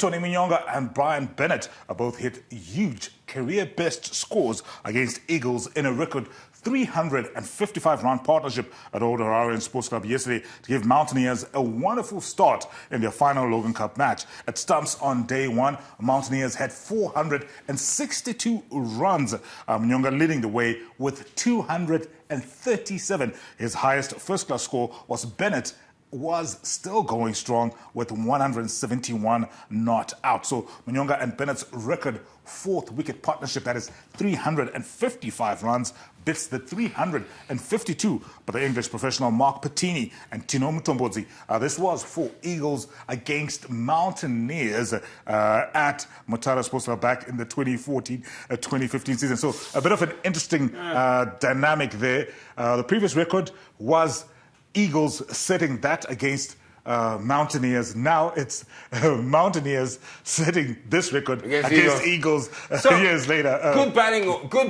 Tony Munyonga and Brian Bennett both hit huge career-best scores against Eagles in a record 355-round partnership at Old Harare Sports Club yesterday to give Mountaineers a wonderful start in their final Logan Cup match. At Stumps on day one, Mountaineers had 462 runs. Munyonga leading the way with 237. His highest first-class score was Bennett was still going strong with 171 not out. So Munyonga and Bennett's record fourth wicket partnership, that is 355 runs, beats the 352 by the English professional Mark Patini and Tino Mutombodzi. This was for Eagles against Mountaineers at Mutara Sports Club back in the 2014-2015 season. So a bit of an interesting dynamic there. The previous record was Eagles setting that against Mountaineers. Now it's Mountaineers setting this record against Eagles so, years later. Good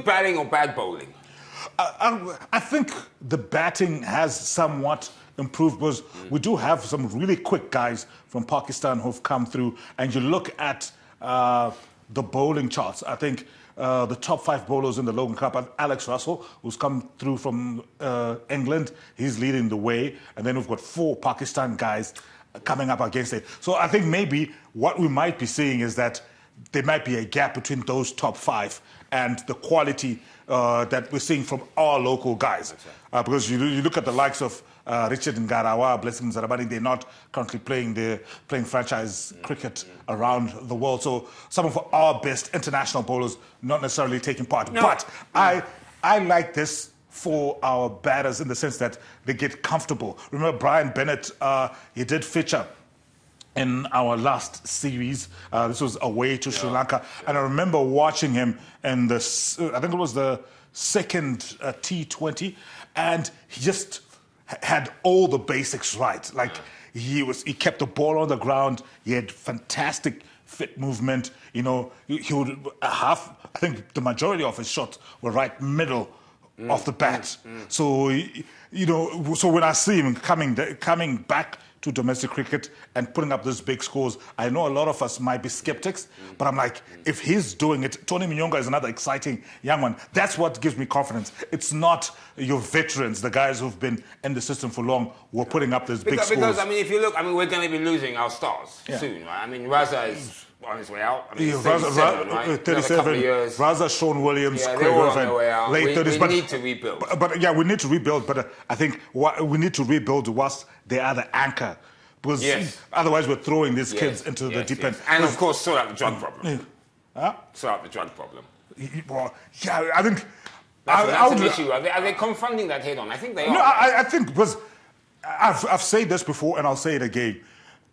batting or bad bowling? I think the batting has somewhat improved because we do have some really quick guys from Pakistan who've come through. And you look at the bowling charts, I think the top 5 bowlers in the Logan Cup, Alex Russell, who's come through from England, he's leading the way. And then we've got 4 Pakistan guys coming up against it. So I think maybe what we might be seeing is that there might be a gap between those top 5 and the quality that we're seeing from our local guys. Because you look at the likes of Richard Ngarawa, Blessing Zarabani, they're not currently playing franchise cricket around the world. So some of our best international bowlers not necessarily taking part. No. But I like this for our batters in the sense that they get comfortable. Remember Brian Bennett, he did feature in our last series. This was away to Sri Lanka. And I remember watching him in this, I think it was the second T20, and he just had all the basics right. Like he kept the ball on the ground. He had fantastic fit movement. You know, he would I think the majority of his shots were right middle of the bat. So, you know, so when I see him coming back to domestic cricket and putting up those big scores, I know a lot of us might be skeptics, but I'm like, if he's doing it, Tony Munyonga is another exciting young one. That's what gives me confidence. It's not your veterans, the guys who've been in the system for long, who are putting up those big scores. Because, I mean, if you look, I mean, we're going to be losing our stars soon, right? I mean, Raza is on his way out. I mean, 37, right? 37, Raza, Sean Williams, Craig they're all on their way out. Late 30s. We need to rebuild. But yeah, we need to rebuild. But I think what we need to rebuild whilst they are the anchor. Because otherwise we're throwing these kids into the deep end. And of course, sort out the drug problem. Sort out the drug problem. Well, yeah, I think... That's an issue. Are they confronting that head on? I think they are. No, I think because I've said this before and I'll say it again.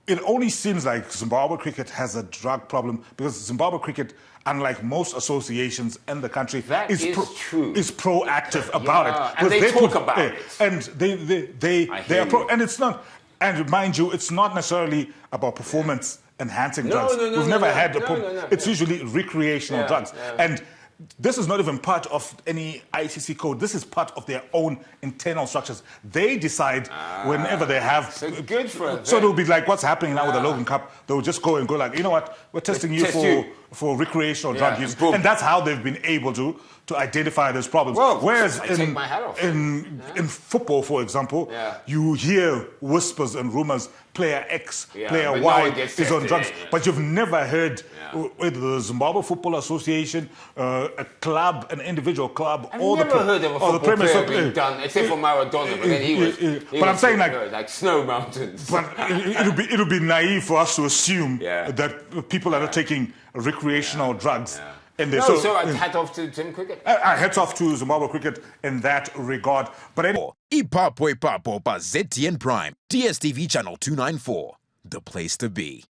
It only seems like Zimbabwe cricket has a drug problem because Zimbabwe cricket, unlike most associations in the country, is proactive about it. And they talk about it. And they are and it's not. And mind you, it's not necessarily about performance enhancing drugs. We've never had a problem. It's usually recreational drugs. And this is not even part of any ICC code. This is part of their own internal structures. They decide whenever they have... So good for them. So it'll be like what's happening now with the Logan Cup. They'll just go and go like, you know what, we're testing you for recreational drug use. And that's how they've been able to identify those problems. Well, whereas in football, for example, you hear whispers and rumors, player X, player Y is on drugs. But you've never heard whether the Zimbabwe Football Association, a club, an individual club, I've never heard of a football player being done, except for Maradona, but then he was I'm saying like snow mountains. But it'll be naive for us to assume that people are not taking recreational drugs. So hat off to Tim Cricket. Hats off to Zimbabwe Cricket in that regard. But anyway. Ipapo ZTN Prime, DSTV channel 294, the place to be.